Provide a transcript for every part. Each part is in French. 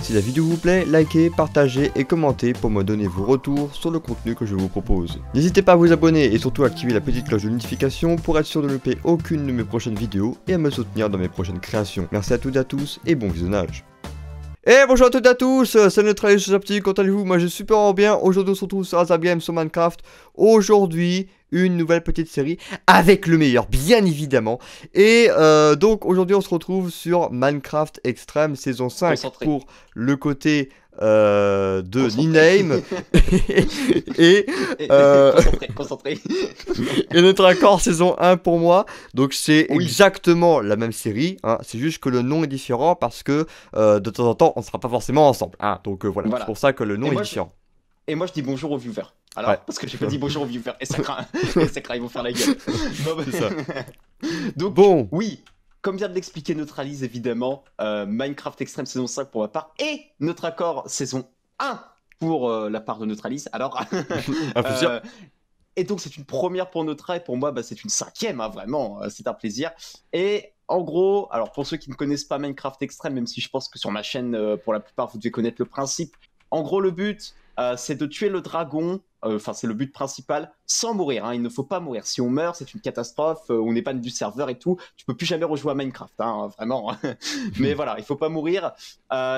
Si la vidéo vous plaît, likez, partagez et commentez pour me donner vos retours sur le contenu que je vous propose. N'hésitez pas à vous abonner et surtout à activer la petite cloche de notification pour être sûr de ne louper aucune de mes prochaines vidéos et à me soutenir dans mes prochaines créations. Merci à toutes et à tous et bon visionnage. Et bonjour à toutes et à tous, c'est Neutralis, je suis petit, comment allez-vous? Moi je suis super bien, aujourd'hui on se retrouve sur Azab Games sur Minecraft. Aujourd'hui, une nouvelle petite série avec le meilleur, bien évidemment. Et donc aujourd'hui on se retrouve sur Minecraft Extreme saison 5 pour le côté de Niname et concentré. Et notre accord saison 1 pour moi. Donc c'est exactement la même série, hein. C'est juste que le nom est différent parce que de temps en temps on ne sera pas forcément ensemble, hein. Donc voilà. C'est pour ça que le nom est différent. Et moi je dis bonjour aux viewers. Alors, parce que j'ai pas dit bonjour aux viewers et ça craint, ils vont faire la gueule. C'est ça. Donc bon, oui, comme vient de l'expliquer Neutralis évidemment, Minecraft Extreme saison 5 pour ma part et notre accord saison 1 pour la part de Neutralis. Alors, et donc c'est une première pour Neutra et pour moi c'est une cinquième, hein, vraiment, c'est un plaisir. Et en gros, alors pour ceux qui ne connaissent pas Minecraft Extreme, même si je pense que sur ma chaîne, pour la plupart vous devez connaître le principe, en gros le but c'est de tuer le dragon, enfin c'est le but principal, sans mourir, hein. Il ne faut pas mourir. Si on meurt, c'est une catastrophe, on n'est pas du serveur et tout, tu peux plus jamais rejouer à Minecraft, hein, vraiment. Mais voilà, il faut pas mourir.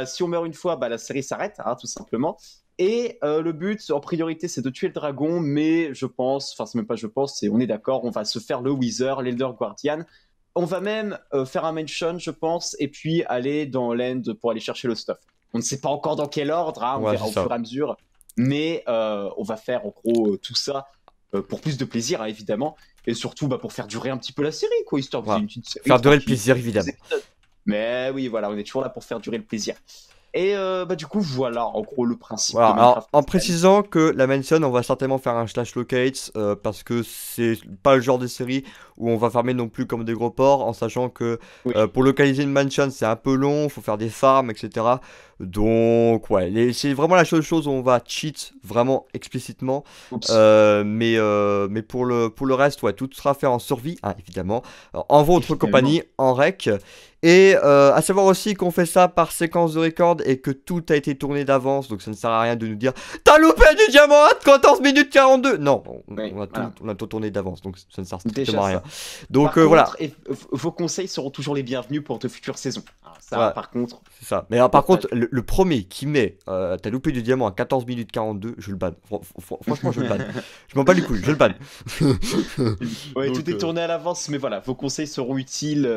Si on meurt une fois, la série s'arrête, hein, tout simplement. Et le but, en priorité, c'est de tuer le dragon, mais je pense, enfin c'est même pas je pense, c'est on est d'accord, on va se faire le Wither, l'Elder Guardian. On va même faire un mention, je pense, et puis aller dans l'end pour aller chercher le stuff. On ne sait pas encore dans quel ordre, hein, on verra au fur et à mesure. Mais on va faire en gros tout ça pour plus de plaisir, hein, évidemment, et surtout pour faire durer un petit peu la série, quoi, histoire de faire une petite série. Faire durer le plaisir, évidemment. Mais oui, voilà, on est toujours là pour faire durer le plaisir. Et du coup, voilà, en gros, le principe. Voilà, alors, en précisant que la mention, on va certainement faire un slash locate parce que c'est pas le genre de série où on va farmer non plus comme des gros porcs, en sachant que pour localiser une mansion, c'est un peu long, faut faire des farms, etc. Donc, ouais, c'est vraiment la seule chose où on va cheat vraiment explicitement. Mais pour le reste, ouais, tout sera fait en survie, hein, évidemment, en votre compagnie, en rec. Et à savoir aussi qu'on fait ça par séquence de record et que tout a été tourné d'avance, donc ça ne sert à rien de nous dire t'as loupé du diamant à 14 minutes 42. Non, on a tout tourné d'avance, donc ça ne sert strictement à rien. Donc voilà. Et vos conseils seront toujours les bienvenus pour de futures saisons. Alors, ça, par contre. C'est ça. Mais par contre, le premier qui met t'as loupé du diamant à 14 minutes 42, je le banne. Franchement, je le banne. Je m'en bats les couilles, je le banne. Ouais, donc, tout est tourné à l'avance, mais voilà, vos conseils seront utiles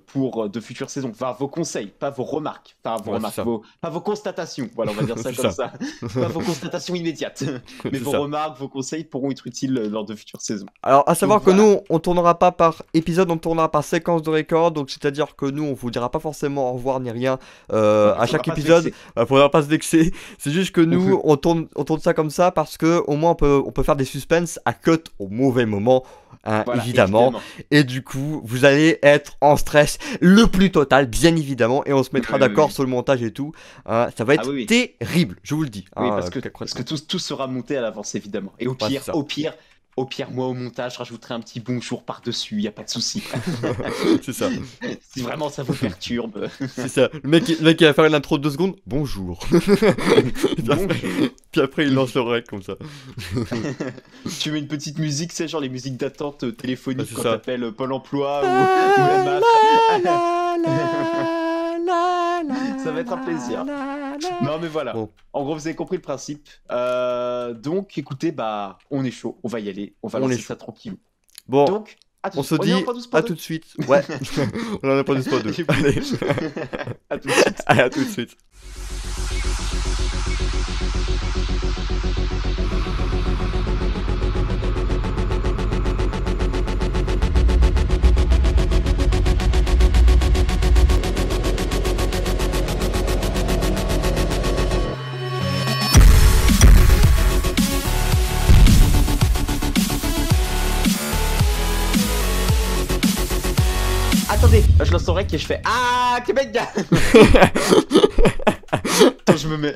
pour de futures saisons. Enfin, vos conseils, pas vos remarques. Pas vos constatations. Voilà, on va dire ça comme ça. Pas vos constatations immédiates. Mais vos remarques, vos conseils pourront être utiles lors de futures saisons. Alors, à savoir que nous, on tournera pas par épisode, on tournera par séquence de record. Donc, c'est-à-dire que nous, on vous dira pas forcément au revoir ni rien à chaque épisode. Faudra pas se vexer. C'est juste que nous, on tourne ça comme ça parce que au moins, on peut faire des suspens à cut au mauvais moment. Hein, évidemment. Et du coup, vous allez être en stress le plus total, bien évidemment, et on se mettra d'accord sur le montage et tout. Ça va être terrible, je vous le dis. Oui, parce que tout sera monté à l'avance, évidemment. Et au pire, moi au montage, je rajouterai un petit bonjour par-dessus, y a pas de souci. C'est ça. Si vraiment ça vous perturbe. C'est ça. Le mec il va faire une intro de 2 secondes. Bonjour. Puis après il lance le rec comme ça. Tu mets une petite musique, c'est genre les musiques d'attente téléphonique quand t'appelles Pôle emploi ou MAF. Ça va être un plaisir. Non mais voilà. Bon. En gros vous avez compris le principe. Donc écoutez, on est chaud, on va y aller, on va lancer ça tranquille. Bon. Donc on se dit à tout de suite. Ouais. On en a pas de spot 2. Allez. À tout de suite. Allez, à tout de suite. Attendez, je lance son rec et je fais ah Québec gars. Attends, je me mets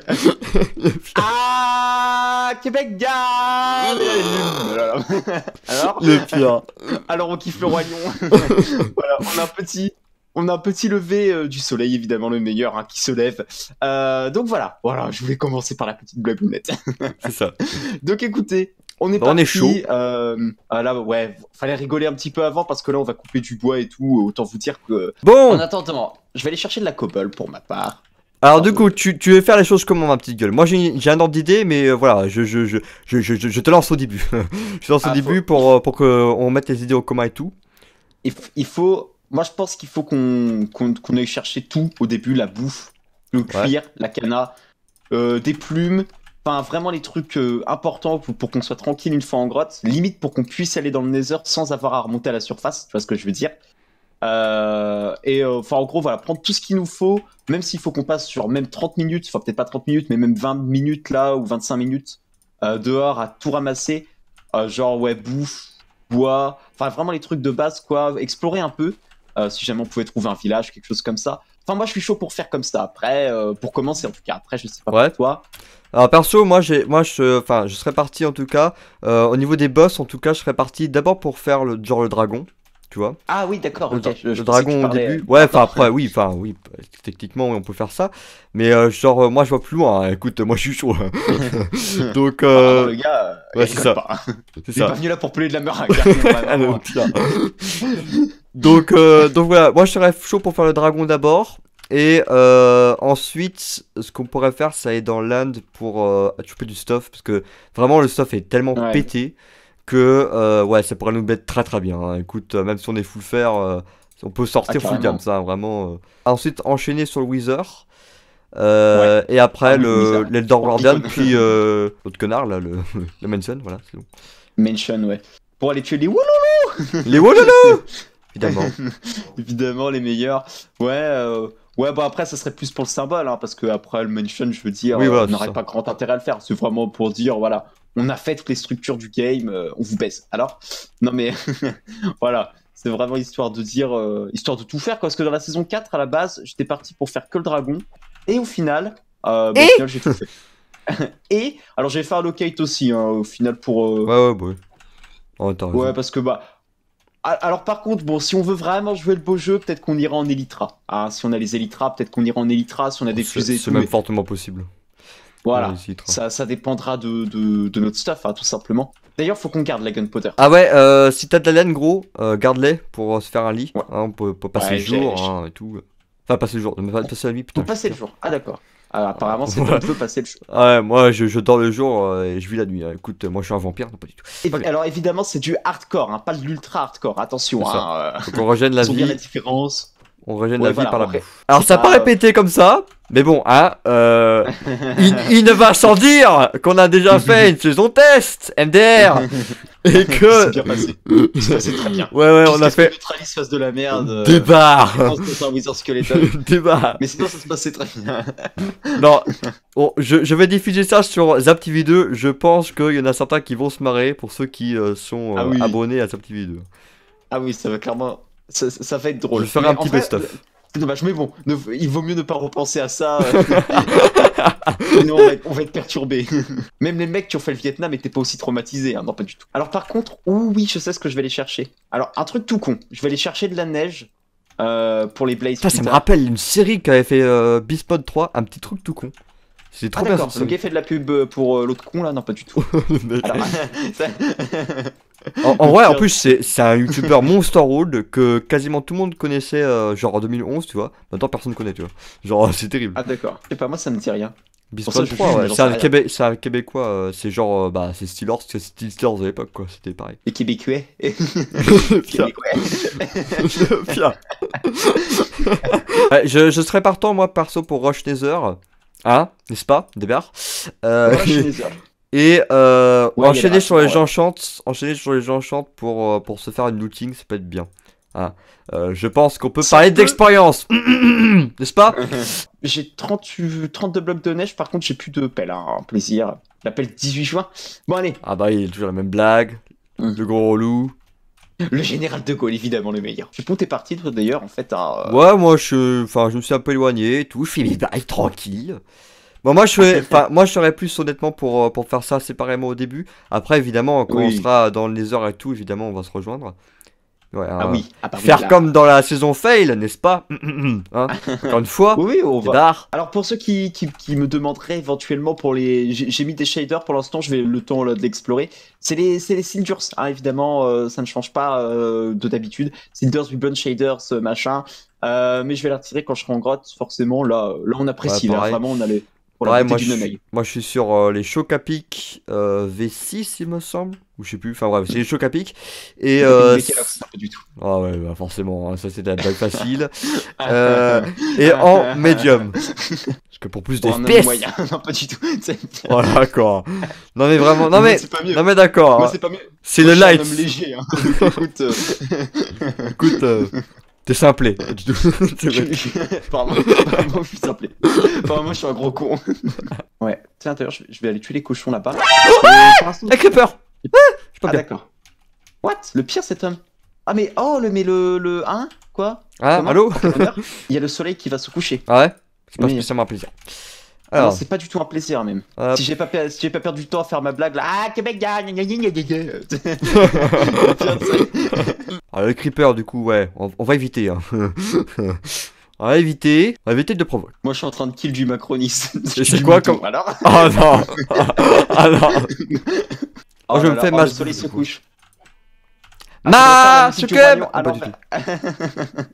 ah Québec gars. Alors le pire. Alors on kiffe le royaume. Voilà, on a un petit On a un petit lever du soleil, évidemment, le meilleur, hein, qui se lève. Donc voilà, je voulais commencer par la petite blablounette. C'est ça. Donc écoutez, on est Bah, parti. on est chaud. Là, ouais, fallait rigoler un petit peu avant parce que là, on va couper du bois et tout. Autant vous dire que. Bon. En attendant, je vais aller chercher de la cobble pour ma part. Alors du coup, tu veux faire les choses comment, ma petite gueule? Moi j'ai un ordre d'idée, mais voilà, je te lance au début. Je te lance au début pour qu'on mette les idées au commun et tout. Il faut, moi je pense qu'il faut qu'on aille chercher tout au début, la bouffe, le cuir, la canna, des plumes, enfin vraiment les trucs importants pour qu'on soit tranquille une fois en grotte, limite pour qu'on puisse aller dans le Nether sans avoir à remonter à la surface, tu vois ce que je veux dire. Enfin en gros voilà, prendre tout ce qu'il nous faut, même s'il faut qu'on passe sur même 30 minutes, enfin peut-être pas 30 minutes, mais même 20 minutes là, ou 25 minutes dehors à tout ramasser, genre ouais, bouffe, bois, enfin vraiment les trucs de base quoi, explorer un peu, si jamais on pouvait trouver un village, quelque chose comme ça. Enfin moi je suis chaud pour faire comme ça, après, pour commencer en tout cas, après je sais pas pour toi. Alors perso, je serais parti en tout cas, au niveau des boss en tout cas, je serais parti d'abord pour faire le dragon. Tu vois. Ah oui, d'accord, ok. Le dragon au début. Ouais, enfin après, oui, techniquement, on peut faire ça. Mais moi, je vois plus loin. Hein. Écoute, moi, je suis chaud. Donc, le gars, ouais, c'est ça. Il est pas venu là pour peler de la meringue. donc voilà, moi, je serais chaud pour faire le dragon d'abord. Et ensuite, ce qu'on pourrait faire, c'est aller dans l'Inde pour choper du stuff. Parce que vraiment, le stuff est tellement pété que ouais, ça pourrait nous mettre très bien. Hein. Écoute, même si on est full fer, on peut sortir full gamme, ça, vraiment. Ensuite, enchaîner sur le Wither. Et après, l'Elder Guardian, puis l'autre connard, là, le Mansion, voilà, c'est bon. Mansion, ouais. Pour aller tuer les Wouloulou. Les Wouloulou. Évidemment. Évidemment, les meilleurs. Ouais, ouais, bah après, ça serait plus pour le symbole, hein, parce que après, le Mansion, je veux dire, on n'aurait pas grand intérêt à le faire. C'est vraiment pour dire, voilà. On a fait toutes les structures du game, on vous baise. Alors, non mais voilà, c'est vraiment histoire de dire, histoire de tout faire, quoi, parce que dans la saison 4, à la base, j'étais parti pour faire que le dragon, et au final, au final j'ai tout fait. Et, alors j'ai fait un locate aussi, hein, au final, pour... Ouais. Oh, ouais, parce que, alors par contre, bon, si on veut vraiment jouer le beau jeu, peut-être qu'on ira en Elytra. Ah, si on a les Elytras, peut-être qu'on ira en Elytra, si on a des fusées et tout. C'est même fortement possible. Voilà, ça dépendra de notre stuff, hein, tout simplement. D'ailleurs, faut qu'on garde la gunpowder. Ah ouais, si t'as de la laine, gros, garde-les pour se faire un lit. Ouais. Hein, on peut passer le jour hein, et tout. Enfin, passer le jour, passer la nuit, putain. Pour passer le jour, ah d'accord. Apparemment, c'est on peut passer le jour. Ouais, moi je dors le jour et je vis la nuit. Écoute, moi je suis un vampire, non pas du tout. Alors évidemment, c'est du hardcore, hein, pas de l'ultra hardcore, attention. Hein, faut qu'on régène la vie. Bien la différence. On régène la vie par la bouffe. Alors ça paraît pété comme ça, mais bon, hein, il ne va sans dire qu'on a déjà fait une saison test, MDR, et que... C'est bien passé, c'est passé très bien. Ouais, on a fait... Neutralis face de la merde. Débarre. C'est un Wither Skeleton. Débarre. Mais sinon ça se passait très bien. Non, bon, je vais diffuser ça sur Zap TV 2, je pense qu'il y en a certains qui vont se marrer pour ceux qui sont abonnés à Zap TV 2. Ah oui, ça va clairement... Ça va être drôle. Je vais faire un petit best-of. C'est dommage, mais bon, il vaut mieux ne pas repenser à ça. Sinon, on va être perturbé. Même les mecs qui ont fait le Vietnam étaient pas aussi traumatisés, hein, non, pas du tout. Alors, par contre, oui, je sais ce que je vais aller chercher. Alors, un truc tout con, je vais aller chercher de la neige pour les Blaze. Ça me rappelle une série qu'avait fait Beast Mode 3, un petit truc tout con. C'est trop bien. Le gars fait de la pub pour l'autre con là, non, pas du tout. Alors, en vrai, en plus, c'est un youtubeur Monster World que quasiment tout le monde connaissait, genre en 2011, tu vois. Maintenant, personne ne connaît, tu vois. Genre, c'est terrible. Ah, d'accord. Je sais pas, moi, ça me dit rien. Beast Mode 3, ouais. C'est un Québécois, c'est genre, c'est Steelers, c'est Steelers de l'époque, quoi. C'était pareil. Les Québécois. Pia. Je serais partant, moi, perso, pour Rush Nether. Hein, n'est-ce pas, Débert et enchaîner sur les gens chantent, pour se faire une looting, ça peut être bien. Hein. Je pense qu'on peut parler d'expérience, n'est-ce pas? J'ai 32 blocs de neige, par contre j'ai plus de pelle, hein, plaisir. La pelle 18 juin. Bon allez. Ah bah il y a toujours la même blague, le gros relou. Le général de Gaulle, évidemment le meilleur. Je sais pas où t'es parti toi d'ailleurs en fait. Ouais, moi je me suis un peu éloigné et tout, je fais mes bails tranquille. Bon, moi je serais plus honnêtement pour faire ça séparément au début. Après évidemment quand on sera dans le Nether et tout, évidemment on va se rejoindre. Ouais, Ah oui, ah bah oui, faire là. comme dans la saison fail, n'est-ce pas? Hein. Encore une fois, Oui, on va. barre. Alors pour ceux qui me demanderaient éventuellement pour les, j'ai mis des shaders pour l'instant, je vais le temps là, de l'explorer. C'est les Cinders, hein, évidemment, ça ne change pas de d'habitude. Cinders, Ribbon, Shaders, machin. Mais je vais la retirer quand je serai en grotte, forcément. Là on apprécie, Ouais, là pareil. vraiment on allait pour la Ouais, beauté du Nonai. moi je suis sur les Chocapic V6 il me semble, ou je sais plus, enfin bref, c'est les Chocapic. Et Pas du tout. ah ouais, bah forcément, hein, ça c'est de la blague facile. Et en médium. Parce que pour plus Pour un homme d'FPS. moyen, non pas du tout. Oh d'accord. Non mais vraiment, non mais, C'est pas mieux. non mais d'accord. Moi hein. c'est pas mieux. C'est Moi, le je suis un light. homme léger. Hein. Donc, écoute, Écoute, t'es simplé. pas du tout. C'est vrai. apparemment, je suis simplé. Apparemment, je suis un gros con. Ouais. Tiens, d'ailleurs, je vais aller tuer les cochons là-bas. Avec Creeper. Je suis pas Ah, bien. d'accord. What? Le pire, cet homme. Ah, mais oh, le 1? Quoi? Ah, Comment? allô? Il y a le soleil qui va se coucher. Ah ouais? C'est pas Oui. spécialement un plaisir. Non, Alors, c'est pas du tout un plaisir, même. hop. Si j'ai pas perdu du temps à faire ma blague là. Ah, Québec gagne! Gna, gna, gna, gna, gna. Alors, le creeper, du coup, ouais, on va éviter. Hein. On va éviter de le provoquer. Moi, je suis en train de kill du macroniste. Et c'est quoi comme. Alors? Ah non. Ah non. Oh, je me fais ma. le soleil se couche. Ma Faudrait faire la musique du Roi Lion Ah, à pas du l'envers.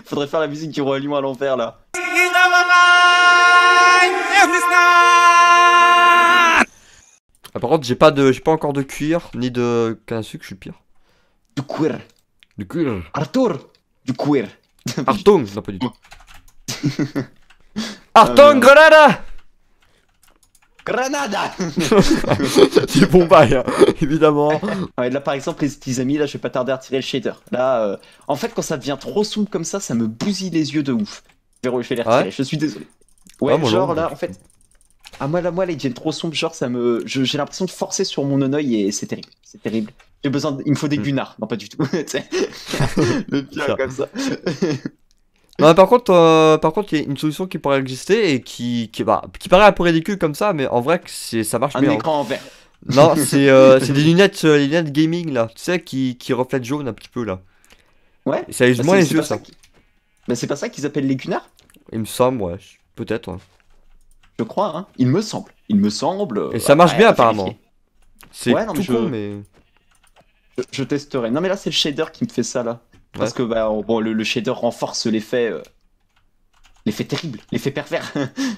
Faudrait faire la musique du Roi Lion à l'envers là. Ah, par contre, j'ai pas encore de cuir, ni de canne à sucre, je suis pire. Du cuir. Du cuir. Arthur. Du cuir. Artung. Non, pas du tout. Artung Grenada. Granada. C'est bon bail, hein, évidemment. Ouais, là par exemple les petits amis, là je vais pas tarder à tirer le shader. Là, en fait quand ça devient trop sombre comme ça me bousille les yeux de ouf. Je vais les retirer, Ouais. je suis désolé. Ouais, Ah, moi, genre non, là moi, en fait. Ah moi là ils deviennent trop sombres, genre j'ai l'impression de forcer sur mon oeil et c'est terrible. C'est terrible. J'ai besoin il me faut des gunards. Non pas du tout. Le pire Ça. comme ça. Non, mais par contre, il y a une solution qui pourrait exister et qui paraît un peu ridicule comme ça, mais en vrai, ça marche Un bien. écran en verre. Non, c'est des lunettes, les lunettes gaming là, tu sais, qui reflètent jaune un petit peu là. Ouais. Et ça use Bah, moins c'est les yeux, pas ça. Bah c'est pas ça qu'ils appellent les gunards? Il me semble, ouais, peut-être. Ouais. Je crois, hein. Il me semble. Il me semble. Et ça marche ouais, bien à apparemment. vérifier. C'est Ouais, non, tout mais con, mais. Je testerai. Non mais là c'est le shader qui me fait ça là. Parce que bah bon le shader renforce l'effet l'effet terrible, l'effet pervers.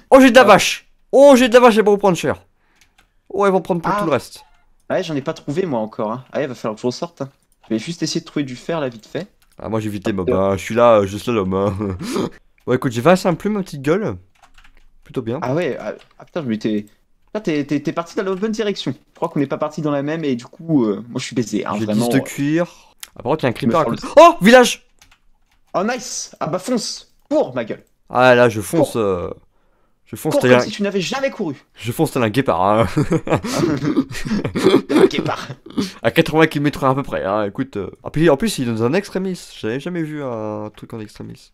Oh, j'ai de la vache! Oh, j'ai de la vache, elles vont prendre cher. Oh, elles vont prendre pour Ah. tout le reste. Ouais, j'en ai pas trouvé moi encore. Hein. Ah, il va falloir que je ressorte. Hein. Je vais juste essayer de trouver du fer là vite fait. Ah, moi j'ai évité mob, hein. Je suis là, je slalom. Hein. Ouais, écoute, j'ai 25 plumes, ma petite gueule. Plutôt bien. Ah ouais, ah putain, je m'étais. Là, t'es parti dans la bonne direction. Je crois qu'on n'est pas parti dans la même et du coup, moi je suis baisé. Hein, J'ai 10 vraiment. de cuir. Ah, par contre, il y a un creeper à faire côté. Oh, village! Oh nice! Ah bah fonce! Cours ma gueule! Ah, là, je fonce. Je fonce Cours tel comme un... si tu n'avais jamais couru! Je fonce tel un guépard. Hein. Ok, part. À 80 km/h à peu près. Hein. Écoute. En plus, il est dans un extrémis. J'avais jamais vu un truc en extrémis.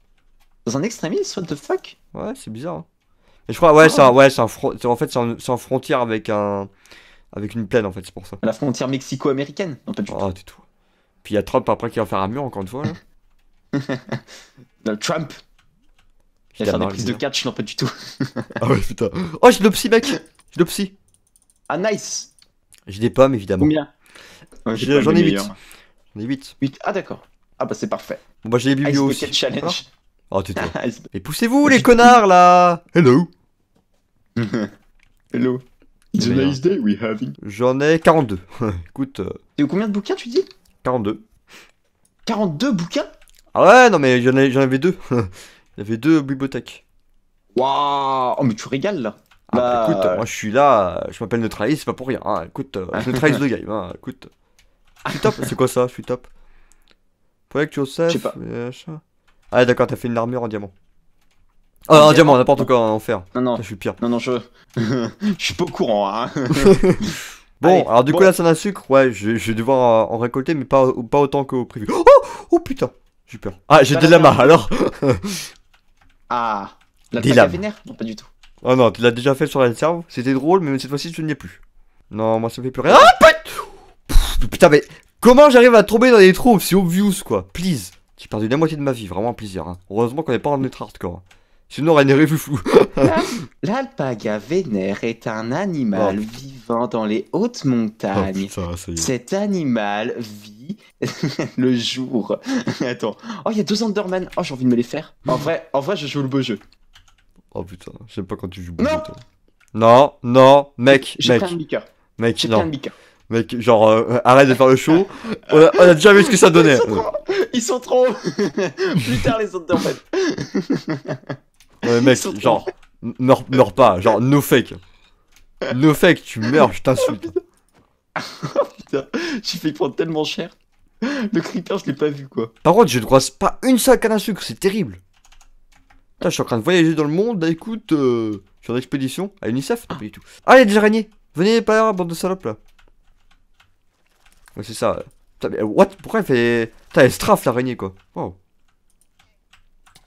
Dans un extrémiste, what the fuck? Ouais, c'est bizarre. Hein. Et je crois, ouais, en fait, c'est en frontière avec une plaine, en fait, c'est pour ça. À la frontière mexico-américaine? Non, pas du tout. Ah, du tout. Puis il y a Trump après qui va faire un mur, encore une fois. Là. Dans le Trump. Il va faire des prises de catch? Non, pas du tout. Ah ouais, putain. Oh, j'ai de l'opsie, mec. J'ai de l'opsie. Ah nice! J'ai des pommes, évidemment. Combien? Ouais, J'en ai 8. J'en ai 8. 8. Ah d'accord. Ah bah c'est parfait. Bon, bah, j'ai les Ice biblios Bucket aussi. Challenge. Oh, tais-toi. Mais poussez-vous, les connards, là. Hello. Hello. It's a Mais, nice day we having. J'en ai 42. Écoute, T'as eu combien de bouquins tu dis? 42. 42 bouquins? Ah ouais, non, mais j'en avais deux. Il y avait deux bibliothèques. Waouh! Oh mais tu régales là. Ah, Bah, écoute, moi je suis là, je m'appelle Neutralise, c'est pas pour rien. Hein. Écoute, je neutralise le game. Hein. Écoute, je suis top. C'est quoi ça? Je suis top. Project Joseph. Je sais pas. Ah, d'accord, t'as fait une armure en diamant. Ah, en diamant, n'importe quoi, en fer. Non non. Je suis pire. Non je je suis pas au courant hein. Bon, Allez, alors du coup, bon. la canne à sucre, ouais, je vais devoir en récolter, mais pas autant qu'au prévu. Oh, oh putain, j'ai peur. Ah, j'ai Pas des la lamas merde. alors. Ah. La Des taille lames. vénère? Non pas du tout. Oh non, tu l'as déjà fait sur la serve, c'était drôle, mais cette fois-ci, tu n'y es plus. Non, moi ça me fait plus rien. Ah, putain, mais Comment j'arrive à tomber dans les trous aussi obvious, quoi? Please. J'ai perdu la moitié de ma vie, vraiment un plaisir. Hein. Heureusement qu'on n'est pas en ultra hardcore. Sinon, on aurait une revue flou. L'alpaga vénère est un animal vivant dans les hautes montagnes. Oh, putain, ça y est. Cet animal vit le jour. Attends. Oh, il y a 2 Enderman. Oh, j'ai envie de me les faire. En vrai, je joue le beau jeu. Oh putain, j'aime pas quand tu joues beau jeu, toi. Non, non, mec, J'ai plein de biqueurs. Mec, J'ai non. plein de biqueurs. Mec, genre, arrête de faire le show. On a déjà vu ce que ça donnait. Ils sont trop. Plus tard, les Enderman. Mec, genre, meurs pas. Genre, no fake. No fake, tu meurs, je t'insulte. Oh putain, j'ai failli prendre tellement cher. Le creeper, je l'ai pas vu, quoi. Par contre, je ne croise pas une seule canne à sucre, c'est terrible. Putain, je suis en train de voyager dans le monde, là, écoute, je suis en expédition à UNICEF, non, pas du tout. Ah, il y a des araignées. Venez par là, bande de salopes, là. Ouais, c'est ça. Putain, mais what? Pourquoi elle fait... Putain, elle strafe l'araignée, quoi. Wow.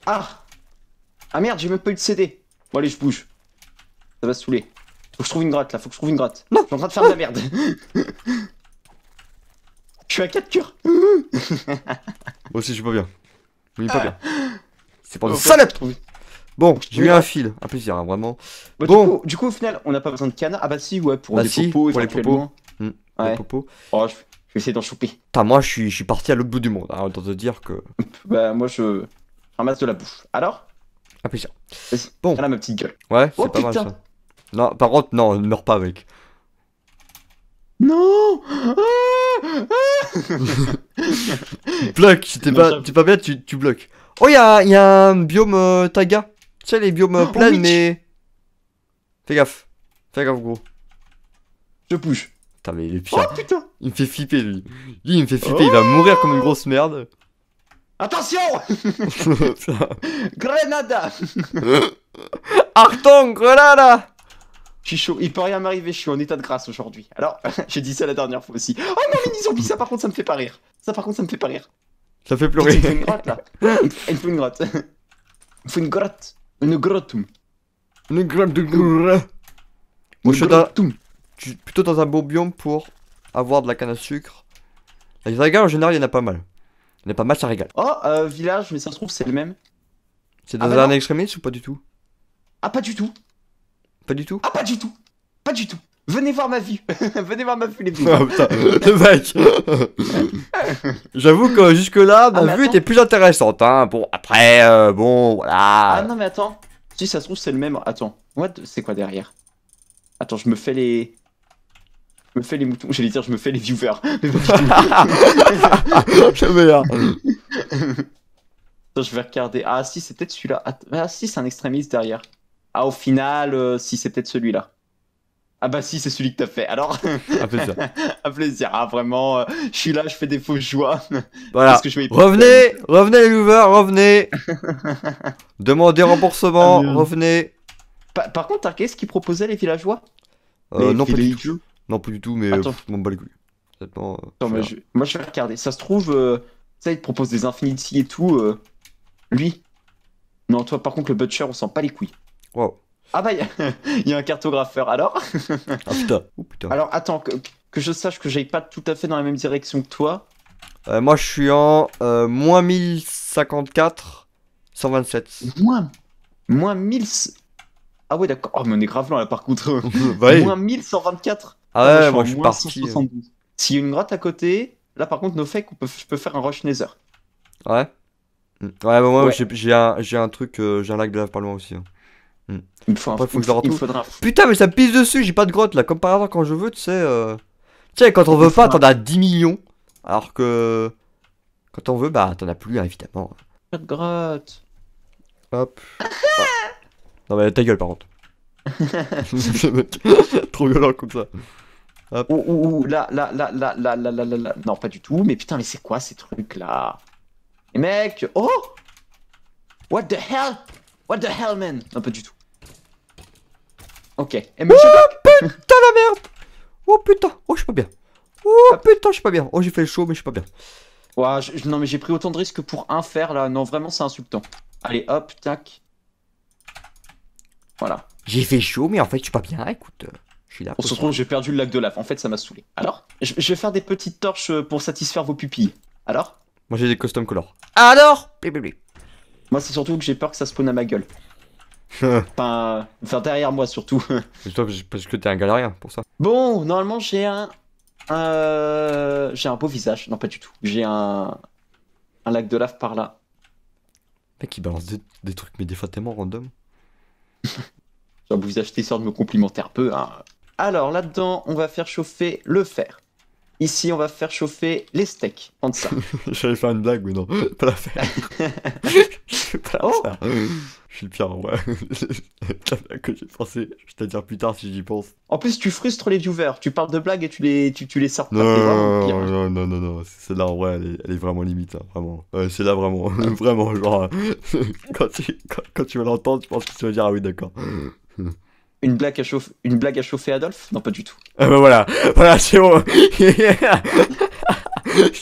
Ah merde, j'ai même pas eu de CD. Bon, allez, je bouge. Ça va se saouler. Faut que je trouve une grotte, là, faut que je trouve une grotte. Non. Je suis en train de faire de la merde. Je suis à 4 cœurs. Moi aussi, je suis pas bien. Je suis pas bien. C'est pour Oh, des salopes. oui. Bon, j'ai eu un fil. Un plaisir, hein, vraiment. Bah, Bon. du coup, au final, on n'a pas besoin de canne. Ah bah si, ouais, pour Bah des si, popos, pour les éventuellement. popos. Ouais. Les popos. Oh, je vais essayer d'en choper. Putain, moi, je suis parti à l'autre bout du monde. Hein, autant te dire que... Bah, moi, je ramasse de la bouffe. Alors? Un plaisir. Vas-y, Bon. voilà ma petite gueule. Ouais, c'est Oh, pas mal, putain. ça. Non, par contre, non, ne meurs pas, mec. Non. Bloque, si t'es Non, pas bien, tu bloques. Oh, il y a un biome taiga. Tu sais, les biomes pleins, oui. mais... Fais gaffe, gros. Je bouge. Putain, mais il est Oh pire. putain. Il me fait flipper, lui. Lui, il me fait flipper, il va mourir comme une grosse merde. Attention. Grenada. Achtung, grenada. Je suis chaud, il peut rien m'arriver, je suis en état de grâce aujourd'hui. Alors, j'ai dit ça la dernière fois aussi. Oh non, mini zombie, ça par contre, ça me fait pas rire. Ça par contre, ça me fait pas rire. Ça fait Il pleurer. me faut une grotte là. Il me faut une grotte. Il me faut une grotte. Une grottum. Une grappe de grrrr. Moi, je suis plutôt dans un beau biome pour avoir de la canne à sucre. Les taigas, en général, il y en a pas mal. Il y en a pas mal, ça régale. Oh, village, mais ça se trouve, c'est le même. C'est dans bah un non. extrémiste ou pas du tout? Ah, pas du tout. Pas du tout? Ah, pas du tout. Pas du tout. Venez voir ma vue. Venez voir ma vue, les Ah viewers. putain, le mec. J'avoue que jusque-là, ma mais vue attends. était plus intéressante. Hein. Bon, après, bon, voilà. Ah non, mais attends. Si ça se trouve, c'est le même. Attends. C'est quoi derrière? Attends, je me fais les. Je me fais les moutons. J'allais dire, je me fais les viewers. Mais pas du tout. Je meilleur. Attends, je vais regarder. Ah, si, c'est peut-être celui-là. Ah, si, c'est un extrémiste derrière. Ah, au final, si, c'est peut-être celui-là. Ah, bah, si, c'est celui que t'as fait. Alors, Un peu ça. un plaisir. Ah, vraiment, je suis là, je fais des fausses joies. Voilà. Parce que je vais y Revenez, revenez les viewers, revenez. Demandez remboursement, Ah, merde. revenez. Par contre, t'as qu'est-ce qu'ils proposaient, les villageois? Non, pas du tout. tout. Non, pas du tout, mais Attends. m'en bats les couilles. Honnêtement, Attends, mais moi, je vais regarder. Ça se trouve, ça, il te propose des Infinity et tout. Lui. Non, toi, par contre, le Butcher, on sent pas les couilles. Wow. Ah, bah, il y a un cartographeur. Alors? Ah putain. Oh putain. Alors, attends, que je sache que j'aille pas tout à fait dans la même direction que toi. Moi, je suis en moins 1054, 127. Moins 1000. Ah ouais, d'accord. Oh, mais on est grave loin là par contre. Bah oui. Moins 1124. Ah ouais, moi je suis moins parti. 172. S'il y a une grotte à côté, là par contre, no fake, je peux faire un rush nether. Ouais. Ouais, bah moi Ouais. j'ai un truc, j'ai un lac de lave pas loin aussi. Hein. Il me faut un, Après, faut que je le il me retrouve. faudra un. Putain, mais ça me pisse dessus, j'ai pas de grotte là. Comme par hasard, quand je veux, tu sais. Tu sais, quand on veut pas, t'en as 10 millions. Alors que. Quand on veut, bah t'en as plus, hein, évidemment. Pas de grotte. Hop. Ah. Non, mais ta gueule par contre. Ce mec, trop violent comme ça. Là. Non, pas du tout. Mais putain, mais c'est quoi ces trucs là? Et mec, oh! What the hell? What the hell, man? Non, pas du tout. Ok. Et monsieur Block? Putain la merde. Oh putain, oh je suis pas bien. Oh putain, je suis pas bien. Oh j'ai fait le show, mais je suis pas bien. Ouais, non, mais j'ai pris autant de risques pour un fer là. Non, vraiment, c'est insultant. Allez, hop, tac. Voilà. J'ai fait chaud, mais en fait je suis pas bien. Écoute, suis là. On se retrouve, j'ai perdu le lac de lave. En fait, ça m'a saoulé. Alors, je vais faire des petites torches pour satisfaire vos pupilles. Alors? Moi j'ai des custom colors. Alors Moi, c'est surtout que j'ai peur que ça spawn à ma gueule. Enfin, derrière moi surtout. C'est toi parce que t'es un galérien pour ça. Bon, normalement, j'ai un beau visage. Non, pas du tout. J'ai un lac de lave par là. Mec, il balance des trucs, mais des fois tellement random. Genre, vous achetez histoire de me complimenter un peu. Hein. Alors, là-dedans, on va faire chauffer le fer. Ici, on va faire chauffer les steaks. En ça. J'allais faire une blague, mais non, pas la faire. Je vais pas la faire. Je suis le pire, en vrai. La blague que j'ai pensé, je vais te dire plus tard si j'y pense. En plus, tu frustres les viewers. Tu parles de blagues et tu les sors pas. Non. Celle-là, en vrai, elle est vraiment limite, hein, vraiment. C'est là, vraiment, vraiment, genre, quand tu vas l'entendre, je pense que tu vas dire, ah oui, d'accord. Une blague à chauffer Adolphe? Non, pas du tout. Ah bah voilà, c'est bon.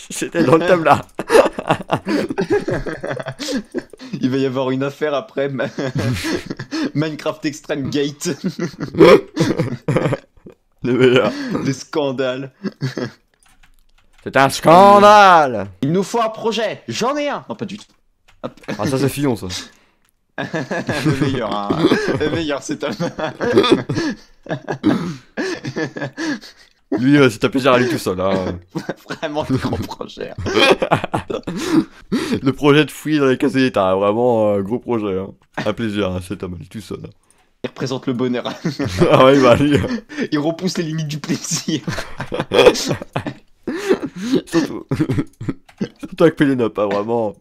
C'était dans le thème là. Il va y avoir une affaire après Minecraft Extreme Gate. Le meilleur. Des scandales. C'est un scandale. Il nous faut un projet. J'en ai un. Non, pas du tout. Hop. Ah ça c'est Fillon ça. Le meilleur, hein. Le meilleur cet homme. Lui, c'est un plaisir à lui tout seul. Hein. Vraiment de grands projets. Le projet de fouiller dans les cases d'état, vraiment un gros projet. Hein. Un plaisir, hein, cet homme, tout seul. Hein. Il représente le bonheur. Ah ouais, bah lui. Il repousse les limites du plaisir. Surtout avec Pénélope, hein, vraiment.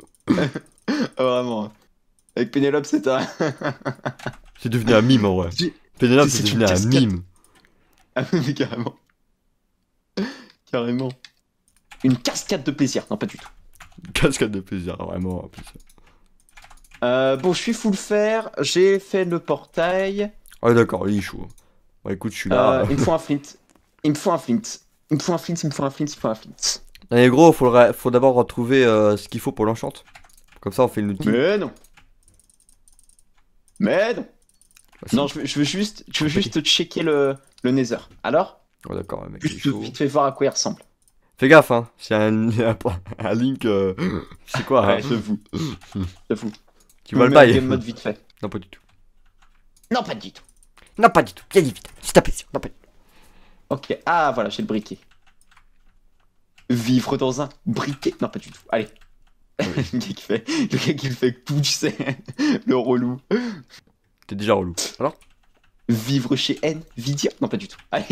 Vraiment. Avec Pénélope, c'est un... C'est devenu un mime en vrai. Pénélope, c'est devenu un mime. Ah mais carrément. Carrément. Une cascade de plaisir. Non, pas du tout. Une cascade de plaisir, vraiment. Bon, je suis full fer. J'ai fait le portail. Ah d'accord, il est chaud. Bon, écoute, je suis là. Il me faut un flint. Il me faut un flint. Et gros, faut d'abord retrouver ce qu'il faut pour l'enchant. Comme ça, on fait une outil. Mais non. Bah, non, je veux juste checker le nether. Alors? Oh d'accord, mec. Juste vite fait voir à quoi il ressemble. Fais gaffe, hein. C'est un link. C'est quoi, ouais, hein. J'avoue. Tu vas le bail. Mode vite fait. Non, pas du tout. Non, pas du tout. Non, pas du tout. Bien vite. C'est ta plaisir. Non, pas du tout. Ok. Ah, voilà, j'ai le briquet. Vivre dans un briquet. Non, pas du tout. Allez. Oui. Le gars qui fait tout, tu sais. Le relou. T'es déjà relou. Alors? Vivre chez Nvidia. Non, pas du tout. Allez.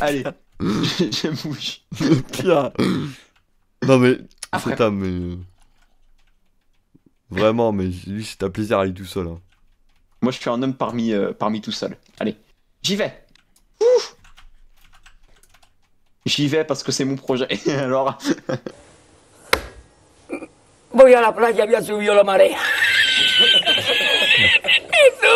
Allez. Je bouge. Pire. Non, mais. C'est un, mais. Vraiment, mais lui, c'est un plaisir à lui tout seul. Hein. Moi, je suis un homme parmi tout seul. Allez. J'y vais. Ouf. J'y vais parce que c'est mon projet. Alors. Voy a la playa, había subido la marea. Eso.